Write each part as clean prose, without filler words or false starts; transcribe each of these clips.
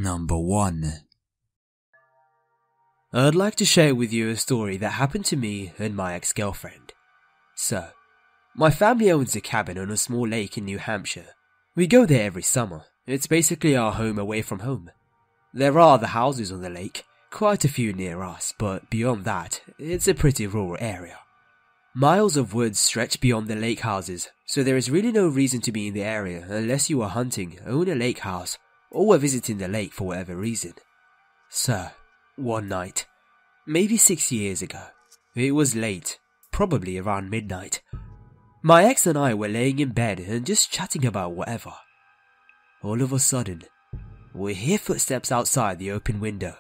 Number 1. I'd like to share with you a story that happened to me and my ex-girlfriend. So, my family owns a cabin on a small lake in New Hampshire. We go there every summer. It's basically our home away from home. There are other houses on the lake, quite a few near us, but beyond that, it's a pretty rural area. Miles of woods stretch beyond the lake houses, so there is really no reason to be in the area unless you are hunting, own a lake house, or were visiting the lake for whatever reason. So, one night, maybe 6 years ago, it was late, probably around midnight. My ex and I were laying in bed and just chatting about whatever. All of a sudden, we hear footsteps outside the open window.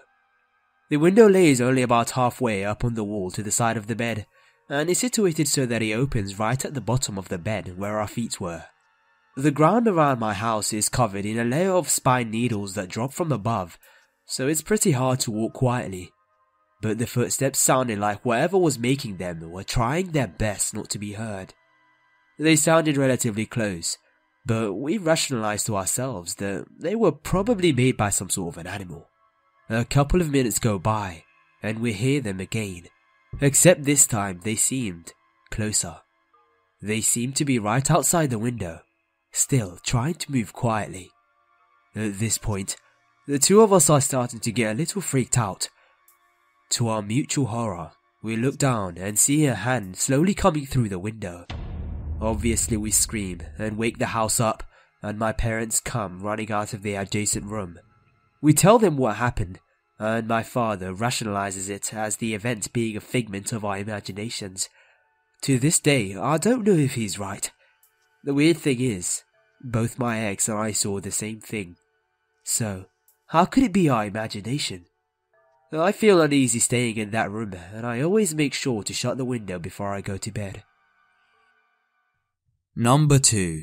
The window lays only about halfway up on the wall to the side of the bed, and is situated so that it opens right at the bottom of the bed where our feet were. The ground around my house is covered in a layer of spine needles that drop from above, so it's pretty hard to walk quietly. But the footsteps sounded like whatever was making them were trying their best not to be heard. They sounded relatively close, but we rationalized to ourselves that they were probably made by some sort of an animal. A couple of minutes go by, and we hear them again, except this time they seemed closer. They seemed to be right outside the window, still trying to move quietly. At this point, the two of us are starting to get a little freaked out. To our mutual horror, we look down and see a hand slowly coming through the window. Obviously we scream and wake the house up, and my parents come running out of the adjacent room. We tell them what happened, and my father rationalizes it as the event being a figment of our imaginations. To this day, I don't know if he's right. The weird thing is, both my ex and I saw the same thing. So, how could it be our imagination? I feel uneasy staying in that room, and I always make sure to shut the window before I go to bed. Number 2.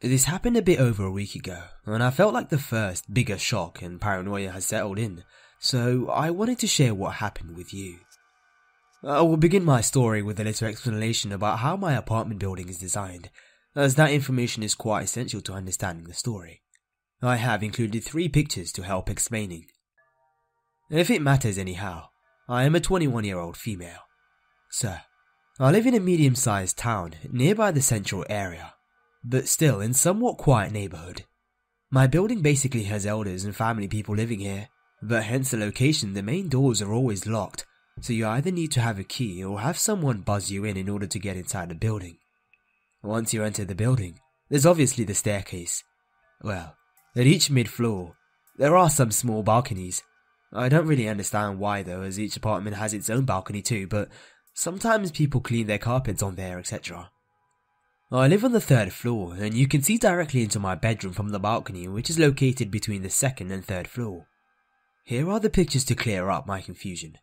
This happened a bit over a week ago, and I felt like the first bigger shock and paranoia has settled in, so I wanted to share what happened with you. I will begin my story with a little explanation about how my apartment building is designed, as that information is quite essential to understanding the story. I have included 3 pictures to help explaining. If it matters anyhow, I am a 21-year-old female. So, I live in a medium-sized town nearby the central area, but still in somewhat quiet neighborhood. My building basically has elders and family people living here, but hence the location the main doors are always locked, so you either need to have a key or have someone buzz you in order to get inside the building. Once you enter the building, there's obviously the staircase. Well, at each mid-floor, there are some small balconies. I don't really understand why though, as each apartment has its own balcony too, but sometimes people clean their carpets on there, etc. I live on the 3rd floor, and you can see directly into my bedroom from the balcony, which is located between the 2nd and 3rd floor. Here are the pictures to clear up my confusion.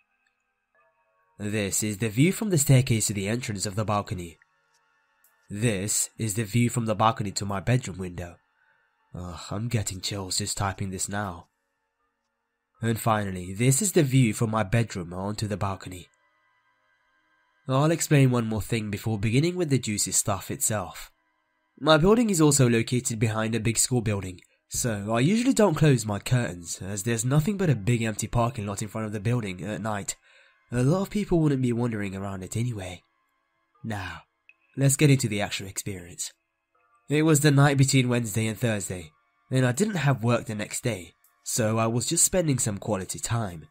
This is the view from the staircase to the entrance of the balcony. This is the view from the balcony to my bedroom window. I'm getting chills just typing this now. And finally, this is the view from my bedroom onto the balcony. I'll explain one more thing before beginning with the juicy stuff itself. My building is also located behind a big school building, so I usually don't close my curtains as there's nothing but a big empty parking lot in front of the building at night. A lot of people wouldn't be wandering around it anyway. Now, let's get into the actual experience. It was the night between Wednesday and Thursday, and I didn't have work the next day, so I was just spending some quality time,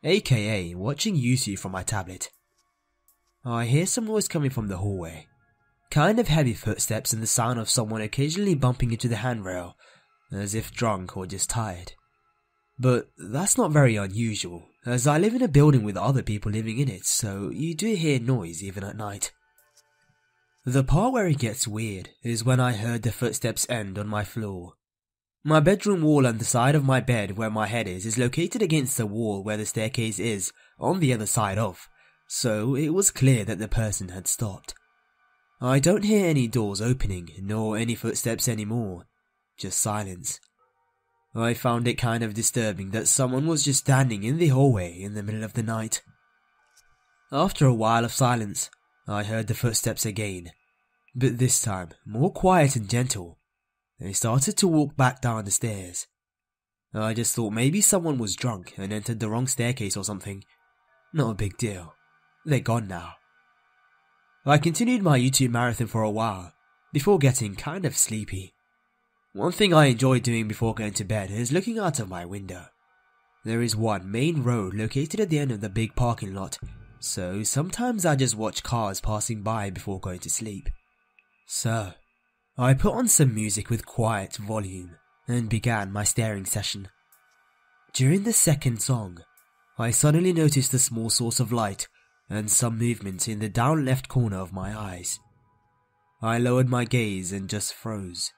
aka watching YouTube from my tablet. I hear some noise coming from the hallway. Kind of heavy footsteps and the sound of someone occasionally bumping into the handrail, as if drunk or just tired. But that's not very unusual, as I live in a building with other people living in it, so you do hear noise even at night. The part where it gets weird is when I heard the footsteps end on my floor. My bedroom wall and the side of my bed where my head is located against the wall where the staircase is, on the other side of, so it was clear that the person had stopped. I don't hear any doors opening, nor any footsteps anymore, just silence. I found it kind of disturbing that someone was just standing in the hallway in the middle of the night. After a while of silence, I heard the footsteps again, but this time more quiet and gentle. They started to walk back down the stairs. I just thought maybe someone was drunk and entered the wrong staircase or something. Not a big deal. They're gone now. I continued my YouTube marathon for a while, before getting kind of sleepy. One thing I enjoy doing before going to bed is looking out of my window. There is one main road located at the end of the big parking lot, so sometimes I just watch cars passing by before going to sleep. So, I put on some music with quiet volume and began my staring session. During the second song, I suddenly noticed a small source of light and some movement in the down left corner of my eyes. I lowered my gaze and just froze.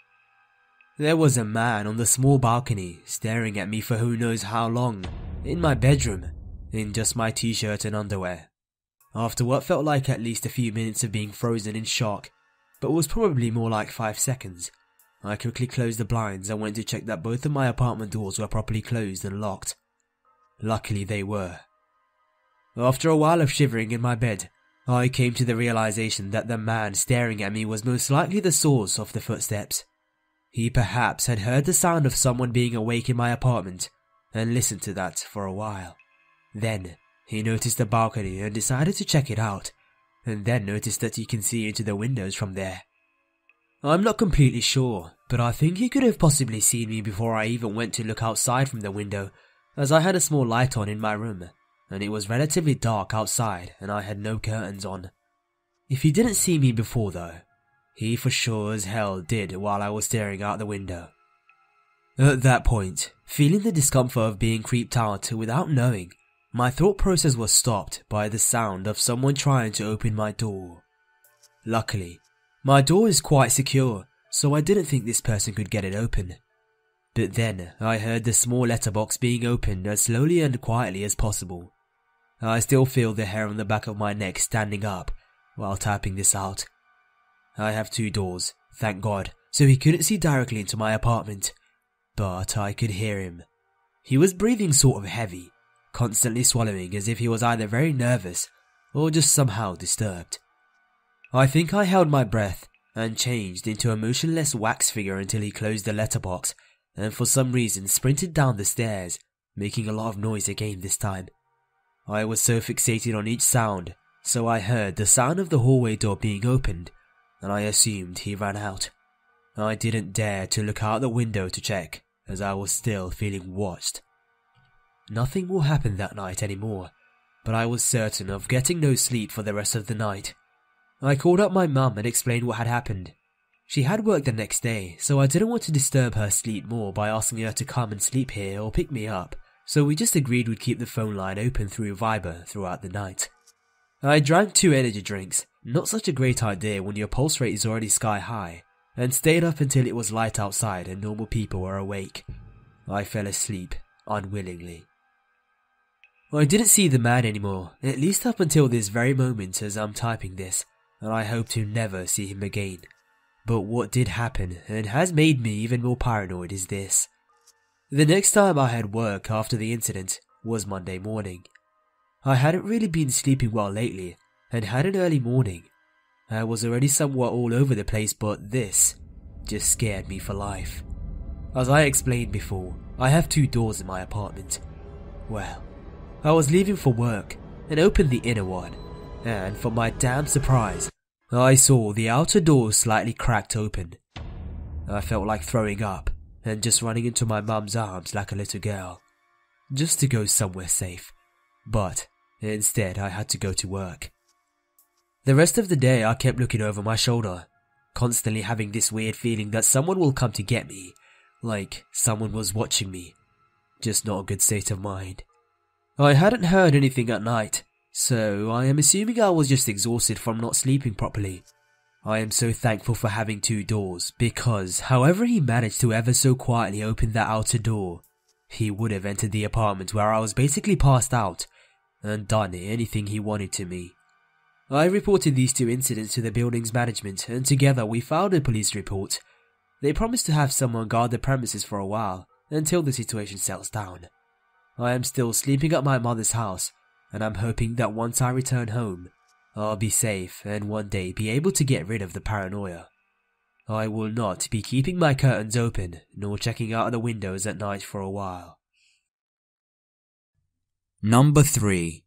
There was a man on the small balcony staring at me for who knows how long, in my bedroom, in just my t-shirt and underwear. After what felt like at least a few minutes of being frozen in shock, but was probably more like 5 seconds, I quickly closed the blinds and went to check that both of my apartment doors were properly closed and locked. Luckily they were. After a while of shivering in my bed, I came to the realization that the man staring at me was most likely the source of the footsteps. He perhaps had heard the sound of someone being awake in my apartment and listened to that for a while. Then he noticed the balcony and decided to check it out, and then noticed that he can see into the windows from there. I'm not completely sure, but I think he could have possibly seen me before I even went to look outside from the window, as I had a small light on in my room, and it was relatively dark outside and I had no curtains on. If he didn't see me before though, he for sure as hell did while I was staring out the window. At that point, feeling the discomfort of being creeped out without knowing, my thought process was stopped by the sound of someone trying to open my door. Luckily, my door is quite secure, so I didn't think this person could get it open. But then I heard the small letterbox being opened as slowly and quietly as possible. I still feel the hair on the back of my neck standing up while typing this out. I have 2 doors, thank God, so he couldn't see directly into my apartment, but I could hear him. He was breathing sort of heavy, constantly swallowing as if he was either very nervous or just somehow disturbed. I think I held my breath and changed into a motionless wax figure until he closed the letterbox and for some reason sprinted down the stairs, making a lot of noise again this time. I was so fixated on each sound, so I heard the sound of the hallway door being opened, and I assumed he ran out. I didn't dare to look out the window to check, as I was still feeling watched. Nothing will happen that night anymore, but I was certain of getting no sleep for the rest of the night. I called up my mum and explained what had happened. She had work the next day, so I didn't want to disturb her sleep more by asking her to come and sleep here or pick me up, so we just agreed we'd keep the phone line open through Viber throughout the night. I drank 2 energy drinks, not such a great idea when your pulse rate is already sky high, and stayed up until it was light outside and normal people were awake. I fell asleep, unwillingly. I didn't see the man anymore, at least up until this very moment as I'm typing this, and I hope to never see him again. But what did happen, and has made me even more paranoid, is this. The next time I had work after the incident was Monday morning. I hadn't really been sleeping well lately, and had an early morning. I was already somewhat all over the place, but this just scared me for life. As I explained before, I have 2 doors in my apartment. Well, I was leaving for work and opened the inner one, and for my damn surprise, I saw the outer door slightly cracked open. I felt like throwing up and just running into my mum's arms like a little girl, just to go somewhere safe, but instead I had to go to work. The rest of the day I kept looking over my shoulder, constantly having this weird feeling that someone will come to get me, like someone was watching me. Just not a good state of mind. I hadn't heard anything at night, so I am assuming I was just exhausted from not sleeping properly. I am so thankful for having 2 doors, because however he managed to ever so quietly open that outer door, he would have entered the apartment where I was basically passed out and done anything he wanted to me. I reported these 2 incidents to the building's management, and together we filed a police report. They promised to have someone guard the premises for a while, until the situation settles down. I am still sleeping at my mother's house, and I'm hoping that once I return home, I'll be safe and one day be able to get rid of the paranoia. I will not be keeping my curtains open, nor checking out of the windows at night for a while. Number 3.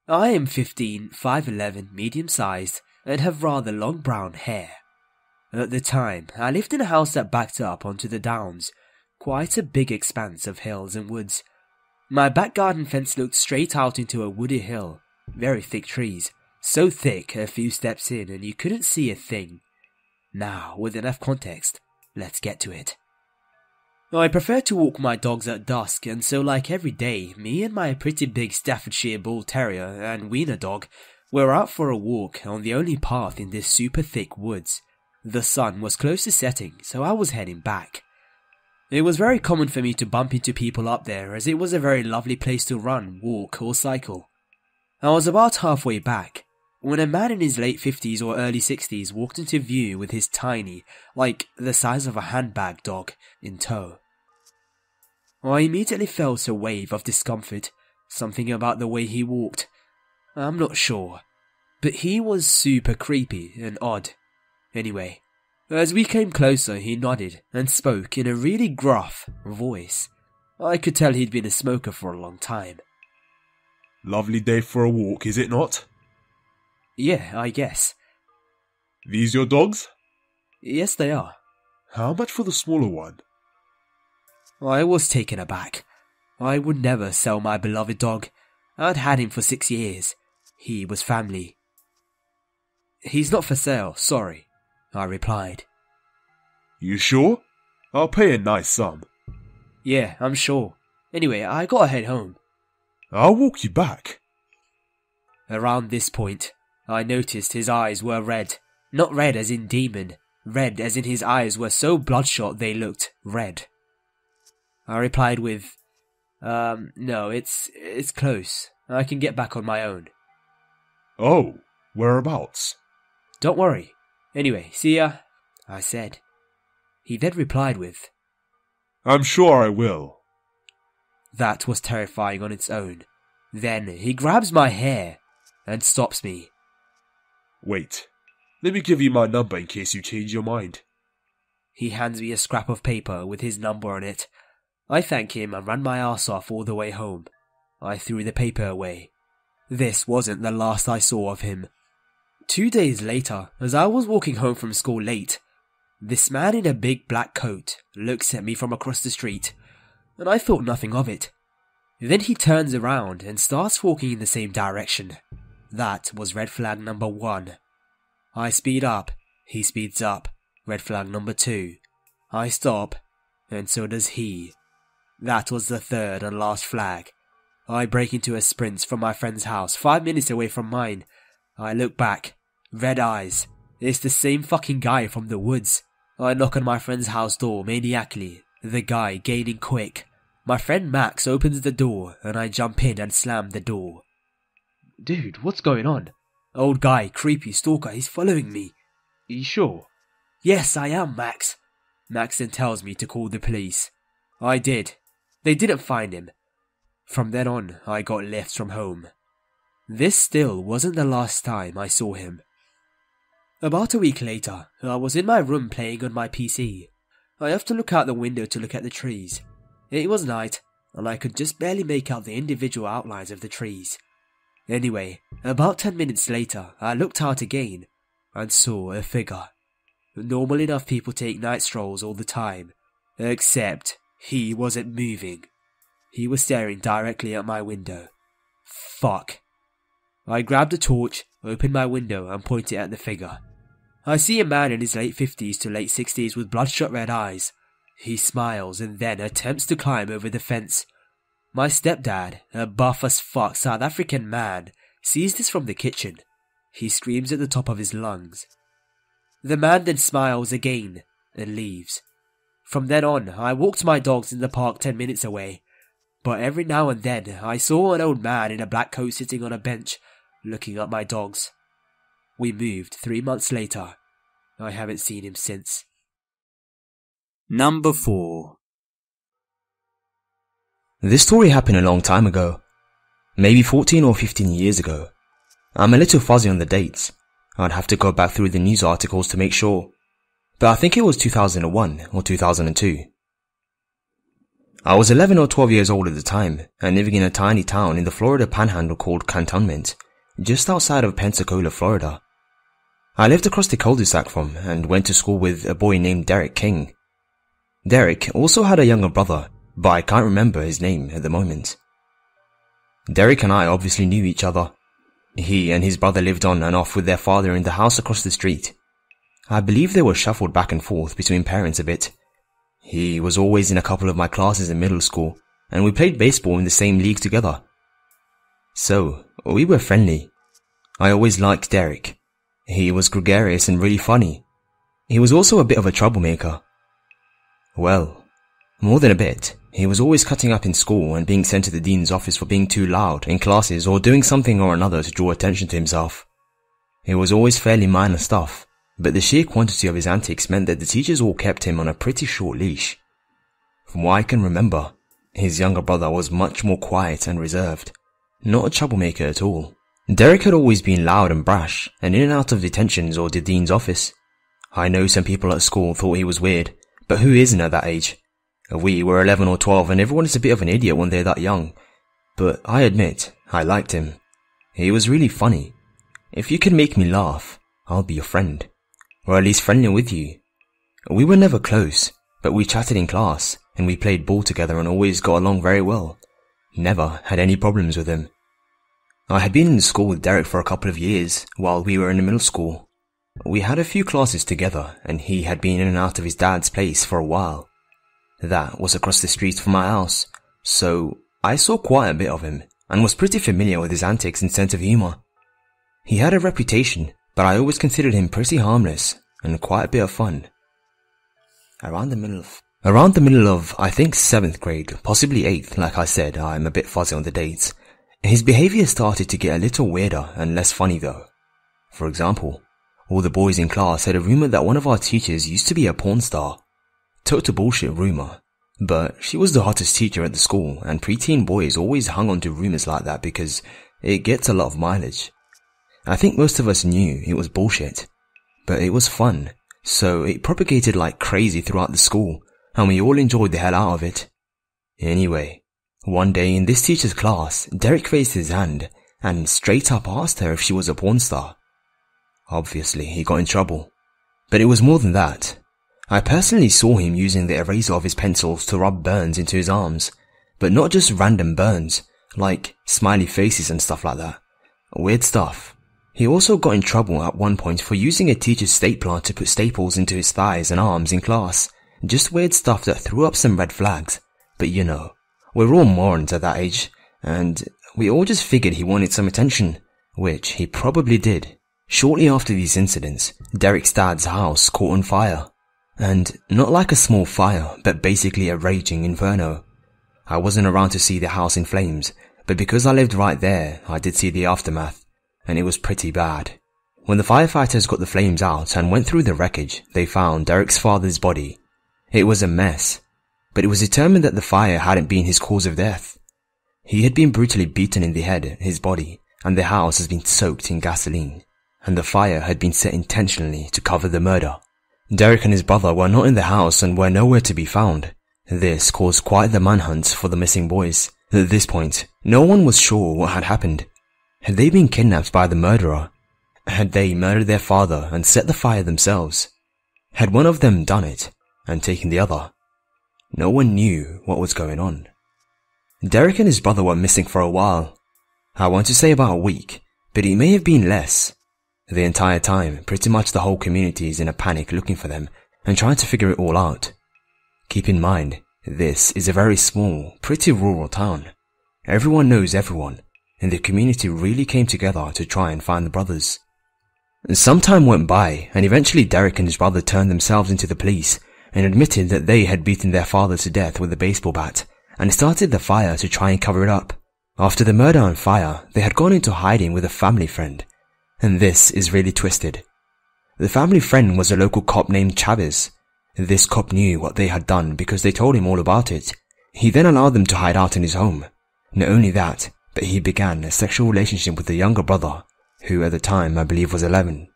I am 15, 5'11", medium-sized, and have rather long brown hair. At the time, I lived in a house that backed up onto the downs, quite a big expanse of hills and woods. My back garden fence looked straight out into a woody hill, very thick trees, so thick a few steps in and you couldn't see a thing. Now, with enough context, let's get to it. I prefer to walk my dogs at dusk, and so like every day, me and my pretty big Staffordshire Bull Terrier and Wiener dog were out for a walk on the only path in this super thick woods. The sun was close to setting, so I was heading back. It was very common for me to bump into people up there, as it was a very lovely place to run, walk or cycle. I was about halfway back when a man in his late 50s or early 60s walked into view with his tiny, like the size of a handbag dog, in tow. I immediately felt a wave of discomfort, something about the way he walked. I'm not sure, but he was super creepy and odd. Anyway, as we came closer he nodded and spoke in a really gruff voice. I could tell he'd been a smoker for a long time. Lovely day for a walk, is it not? Yeah, I guess. These your dogs? Yes, they are. How much for the smaller one? I was taken aback. I would never sell my beloved dog. I'd had him for 6 years. He was family. He's not for sale, sorry, I replied. You sure? I'll pay a nice sum. Yeah, I'm sure. Anyway, I gotta head home. I'll walk you back. Around this point, I noticed his eyes were red. Not red as in demon. Red as in his eyes were so bloodshot they looked red. I replied with, no, it's close. I can get back on my own. Oh, whereabouts? Don't worry. Anyway, see ya, I said. He then replied with, I'm sure I will. That was terrifying on its own. Then he grabs my hair and stops me. Wait, let me give you my number in case you change your mind. He hands me a scrap of paper with his number on it. I thank him and ran my ass off all the way home. I threw the paper away. This wasn't the last I saw of him. 2 days later, as I was walking home from school late, this man in a big black coat looks at me from across the street, and I thought nothing of it. Then he turns around and starts walking in the same direction. That was red flag number 1. I speed up, he speeds up. Red flag number 2. I stop, and so does he. That was the third and last flag. I break into a sprint from my friend's house, 5 minutes away from mine. I look back. Red eyes. It's the same fucking guy from the woods. I knock on my friend's house door maniacally, the guy gaining quick. My friend Max opens the door and I jump in and slam the door. Dude, what's going on? Old guy, creepy stalker, he's following me. Are you sure? Yes, I am, Max. Max then tells me to call the police. I did. They didn't find him. From then on, I got lifts from home. This still wasn't the last time I saw him. About a week later, I was in my room playing on my PC. I have to look out the window to look at the trees. It was night, and I could just barely make out the individual outlines of the trees. Anyway, about 10 minutes later, I looked out again, and saw a figure. Normal enough people take night strolls all the time, except he wasn't moving. He was staring directly at my window. Fuck. I grabbed a torch, opened my window and pointed at the figure. I see a man in his late 50s to late 60s with bloodshot red eyes. He smiles and then attempts to climb over the fence. My stepdad, a buff as fuck South African man, sees this from the kitchen. He screams at the top of his lungs. The man then smiles again and leaves. From then on, I walked my dogs in the park 10 minutes away. But every now and then, I saw an old man in a black coat sitting on a bench, looking at my dogs. We moved 3 months later. I haven't seen him since. Number 4. This story happened a long time ago. Maybe 14 or 15 years ago. I'm a little fuzzy on the dates. I'd have to go back through the news articles to make sure. but I think it was 2001 or 2002. I was 11 or 12 years old at the time and living in a tiny town in the Florida Panhandle called Cantonment, just outside of Pensacola, Florida. I lived across the cul-de-sac from and went to school with a boy named Derek King. Derek also had a younger brother, but I can't remember his name at the moment. Derek and I obviously knew each other. He and his brother lived on and off with their father in the house across the street. I believe they were shuffled back and forth between parents a bit. He was always in a couple of my classes in middle school, and we played baseball in the same league together. So, we were friendly. I always liked Derek. He was gregarious and really funny. He was also a bit of a troublemaker. Well, more than a bit. He was always cutting up in school and being sent to the dean's office for being too loud in classes or doing something or another to draw attention to himself. It was always fairly minor stuff, but the sheer quantity of his antics meant that the teachers all kept him on a pretty short leash. From what I can remember, his younger brother was much more quiet and reserved, not a troublemaker at all. Derek had always been loud and brash and in and out of detentions or the dean's office. I know some people at school thought he was weird, but who isn't at that age? We were 11 or 12 and everyone is a bit of an idiot when they're that young. But I admit, I liked him. He was really funny. If you can make me laugh, I'll be your friend. Or at least friendly with you. We were never close, but we chatted in class and we played ball together and always got along very well. Never had any problems with him. I had been in school with Derek for a couple of years while we were in the middle school. We had a few classes together and he had been in and out of his dad's place for a while. That was across the street from my house, so I saw quite a bit of him and was pretty familiar with his antics and sense of humour. He had a reputation, but I always considered him pretty harmless and quite a bit of fun. Around the middle of, I think 7th grade, possibly 8th, like I said, I'm a bit fuzzy on the dates, his behaviour started to get a little weirder and less funny though. For example, all the boys in class had a rumour that one of our teachers used to be a porn star. Total bullshit rumour, but she was the hottest teacher at the school and preteen boys always hung on to rumours like that because it gets a lot of mileage. I think most of us knew it was bullshit, but it was fun, so it propagated like crazy throughout the school and we all enjoyed the hell out of it. Anyway, one day in this teacher's class, Derek raised his hand and straight up asked her if she was a porn star. Obviously, he got in trouble, but it was more than that. I personally saw him using the eraser of his pencils to rub burns into his arms, but not just random burns, like smiley faces and stuff like that. Weird stuff. He also got in trouble at one point for using a teacher's stapler to put staples into his thighs and arms in class. Just weird stuff that threw up some red flags. But you know, we're all morons at that age, and we all just figured he wanted some attention, which he probably did. Shortly after these incidents, Derek's dad's house caught on fire. And not like a small fire, but basically a raging inferno. I wasn't around to see the house in flames, but because I lived right there, I did see the aftermath, and it was pretty bad. When the firefighters got the flames out and went through the wreckage, they found Derek's father's body. It was a mess, but it was determined that the fire hadn't been his cause of death. He had been brutally beaten in the head, his body, and the house has been soaked in gasoline, and the fire had been set intentionally to cover the murder. Derek and his brother were not in the house and were nowhere to be found. This caused quite the manhunt for the missing boys. At this point, no one was sure what had happened. Had they been kidnapped by the murderer? Had they murdered their father and set the fire themselves? Had one of them done it and taken the other? No one knew what was going on. Derek and his brother were missing for a while. I want to say about a week, but it may have been less. The entire time, pretty much the whole community is in a panic looking for them and trying to figure it all out. Keep in mind, this is a very small, pretty rural town. Everyone knows everyone, and the community really came together to try and find the brothers. Some time went by, and eventually Derek and his brother turned themselves into the police and admitted that they had beaten their father to death with a baseball bat and started the fire to try and cover it up. After the murder and fire, they had gone into hiding with a family friend. And this is really twisted. The family friend was a local cop named Chavez. This cop knew what they had done because they told him all about it. He then allowed them to hide out in his home. Not only that, but he began a sexual relationship with the younger brother, who at the time I believe was 11.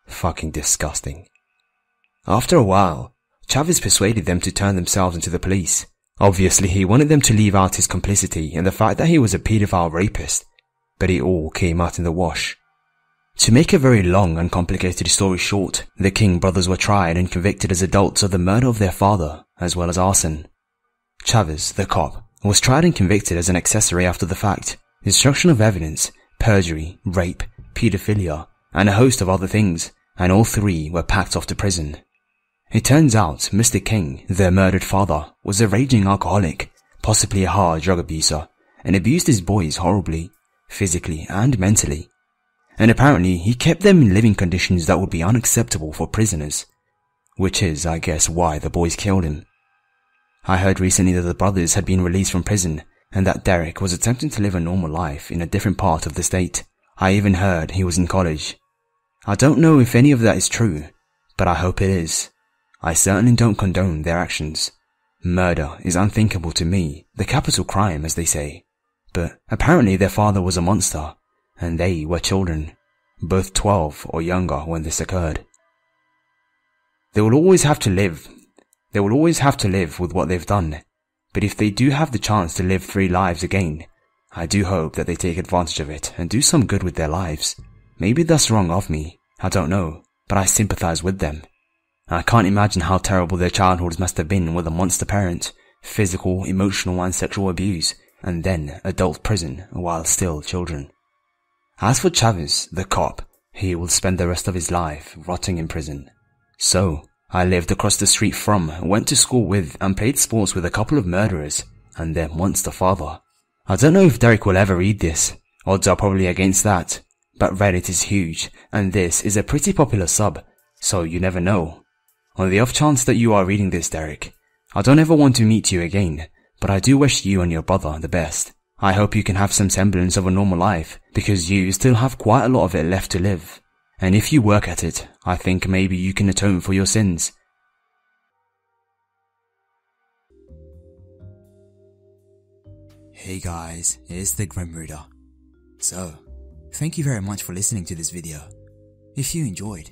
Fucking disgusting. After a while, Chavez persuaded them to turn themselves into the police. Obviously, he wanted them to leave out his complicity and the fact that he was a paedophile rapist, but it all came out in the wash. To make a very long and complicated story short, the King brothers were tried and convicted as adults of the murder of their father, as well as arson. Chavez, the cop, was tried and convicted as an accessory after the fact, destruction of evidence, perjury, rape, paedophilia, and a host of other things, and all three were packed off to prison. It turns out Mr. King, their murdered father, was a raging alcoholic, possibly a hard drug abuser, and abused his boys horribly, physically and mentally. And apparently he kept them in living conditions that would be unacceptable for prisoners. Which is, I guess, why the boys killed him. I heard recently that the brothers had been released from prison, and that Derek was attempting to live a normal life in a different part of the state. I even heard he was in college. I don't know if any of that is true, but I hope it is. I certainly don't condone their actions. Murder is unthinkable to me, the capital crime as they say. But apparently their father was a monster, and they were children, both 12 or younger when this occurred. They will always have to live with what they've done, but if they do have the chance to live 3 lives again, I do hope that they take advantage of it and do some good with their lives. Maybe that's wrong of me, I don't know, but I sympathize with them. I can't imagine how terrible their childhoods must have been with a monster parent, physical, emotional and sexual abuse, and then adult prison while still children. As for Chavez, the cop, he will spend the rest of his life rotting in prison. So, I lived across the street from, went to school with, and played sports with a couple of murderers, and their monster father. I don't know if Derek will ever read this, odds are probably against that, but Reddit is huge, and this is a pretty popular sub, so you never know. On the off chance that you are reading this, Derek, I don't ever want to meet you again, but I do wish you and your brother the best. I hope you can have some semblance of a normal life, because you still have quite a lot of it left to live. And if you work at it, I think maybe you can atone for your sins. Hey guys, it's the Grim Reader. So, thank you very much for listening to this video. If you enjoyed,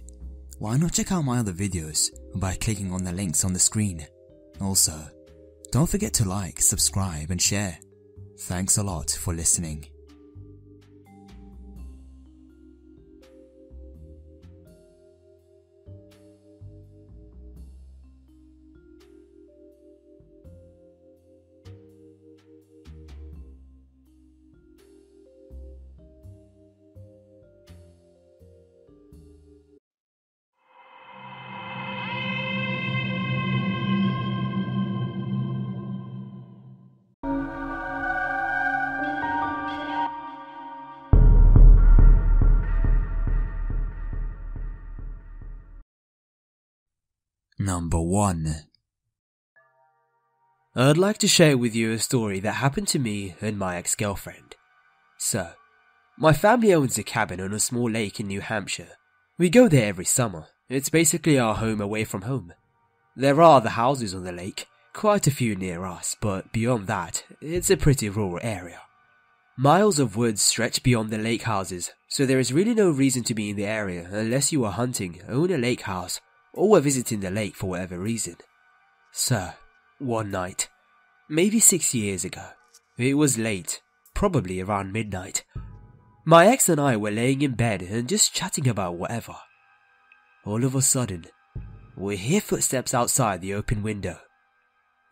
why not check out my other videos by clicking on the links on the screen. Also, don't forget to like, subscribe and share. Thanks a lot for listening. Number 1. I'd like to share with you a story that happened to me and my ex-girlfriend. So, my family owns a cabin on a small lake in New Hampshire. We go there every summer. It's basically our home away from home. There are other houses on the lake, quite a few near us, but beyond that, it's a pretty rural area. Miles of woods stretch beyond the lake houses, so there is really no reason to be in the area unless you are hunting, own a lake house, or were visiting the lake for whatever reason. So, one night, maybe 6 years ago, it was late, probably around midnight. My ex and I were laying in bed and just chatting about whatever. All of a sudden, we hear footsteps outside the open window.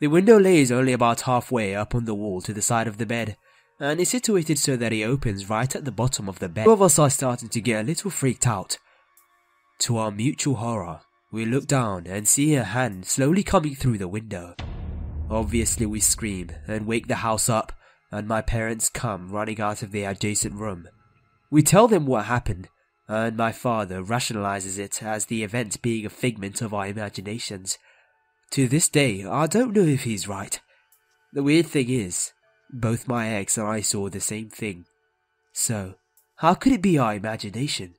The window lays only about halfway up on the wall to the side of the bed, and is situated so that it opens right at the bottom of the bed. Two of us are starting to get a little freaked out. To our mutual horror, we look down and see a hand slowly coming through the window. Obviously we scream and wake the house up, and my parents come running out of the adjacent room. We tell them what happened, and my father rationalizes it as the event being a figment of our imaginations. To this day, I don't know if he's right. The weird thing is, both my ex and I saw the same thing. So, how could it be our imagination?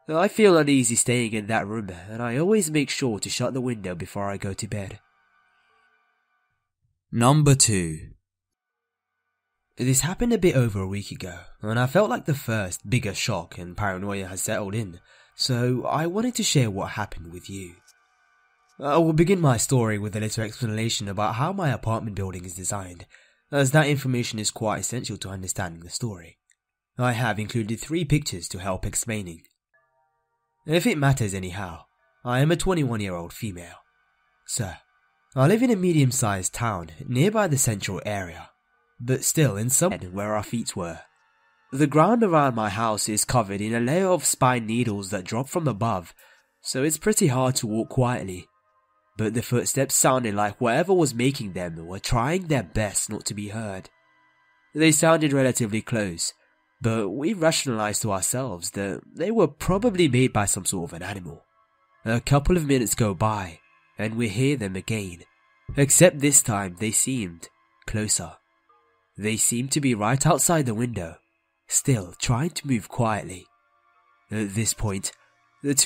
I feel uneasy staying in that room, and I always make sure to shut the window before I go to bed. Number 2. This happened a bit over a week ago, and I felt like the first bigger shock and paranoia has settled in, so I wanted to share what happened with you. I will begin my story with a little explanation about how my apartment building is designed, as that information is quite essential to understanding the story. I have included 3 pictures to help explaining. If it matters anyhow, I am a 21-year-old female. So, I live in a medium-sized town nearby the central area, but still in some where our feet were. The ground around my house is covered in a layer of spine needles that drop from above, so it's pretty hard to walk quietly. But the footsteps sounded like whatever was making them were trying their best not to be heard. They sounded relatively close, but we rationalized to ourselves that they were probably made by some sort of an animal. A couple of minutes go by, and we hear them again, except this time they seemed closer. They seemed to be right outside the window, still trying to move quietly. At this point, the two